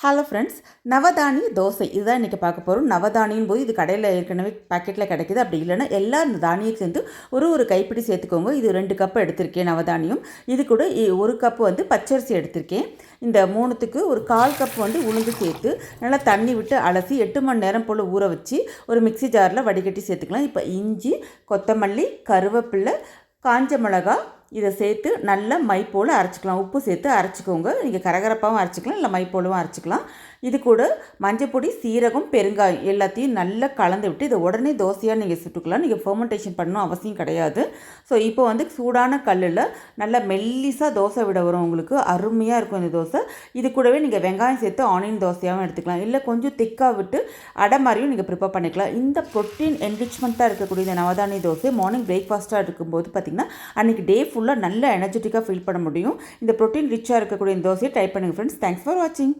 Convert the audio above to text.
Hello friends, நவதானிய dosa இதுதான் இன்றைக்கி பார்க்க போகிறோம். நவதானியும் போது இது கடையில் ஏற்கனவே பாக்கெட்டில் கிடைக்கிது. அப்படி இல்லைன்னா எல்லா தானியம் சேர்ந்து ஒரு கைப்பிடி சேர்த்துக்கோங்க. இது 2 கப்பு எடுத்திருக்கேன் நவதானியம். இது கூட 1 கப்பு பச்சரிசி எடுத்திருக்கேன். இந்த 3த்துக்கு ஒரு 1/4 கப் உளுந்து சேர்த்து நல்லா தண்ணி விட்டு அலசி 8 மணி நேரம் போல் ஊற வச்சு ஒரு மிக்சி ஜாரில் வடிகட்டி சேர்த்துக்கலாம். இப்போ இஞ்சி, கொத்தமல்லி, கருவேப்பிலை, காஞ்ச மிளகா இதை சேர்த்து நல்லா மை போல் அரைச்சிக்கலாம். உப்பு சேர்த்து அரைச்சிக்கோங்க. நீங்கள் கரகரப்பாகவும் அரைச்சிக்கலாம், இல்லை மை போலவும் அரைச்சிக்கலாம். இது கூட மஞ்சப்பொடி, சீரகம், பெருங்காயம் எல்லாத்தையும் நல்லா கலந்து விட்டு இதை உடனே தோசையாக நீங்கள் சுட்டுக்கலாம். நீங்கள் ஃபெர்மெண்டேஷன் பண்ணணும் அவசியம் கிடையாது. ஸோ இப்போ சூடான கல்லில் நல்லா மெல்லிஸாக தோசை விட வரும். உங்களுக்கு அருமையாக இருக்கும் இந்த தோசை. இது கூடவே நீங்கள் வெங்காயம் சேர்த்து ஆனியன் தோசையாகவும் எடுத்துக்கலாம். இல்லை கொஞ்சம் திக்காக விட்டு அடை மாதிரியும் நீங்கள் ப்ரிப்பேர் பண்ணிக்கலாம். இந்த ப்ரோட்டீன் என்ரிச்மெண்ட்டாக இருக்கக்கூடிய இந்த நவதானிய தோசை மார்னிங் பிரேக்ஃபாஸ்ட்டாக இருக்கும்போது பார்த்திங்கன்னா அன்றைக்கி டே ஃபுல்லாக நல்ல எனர்ஜெட்டிக்காக ஃபீல் பண்ண முடியும். இந்த ப்ரோட்டீன் ரிச்சாக இருக்கக்கூடிய இந்த தோசையை ட்ரை பண்ணுங்கள் ஃப்ரெண்ட்ஸ். தேங்க்ஸ் ஃபார் வாட்சிங்.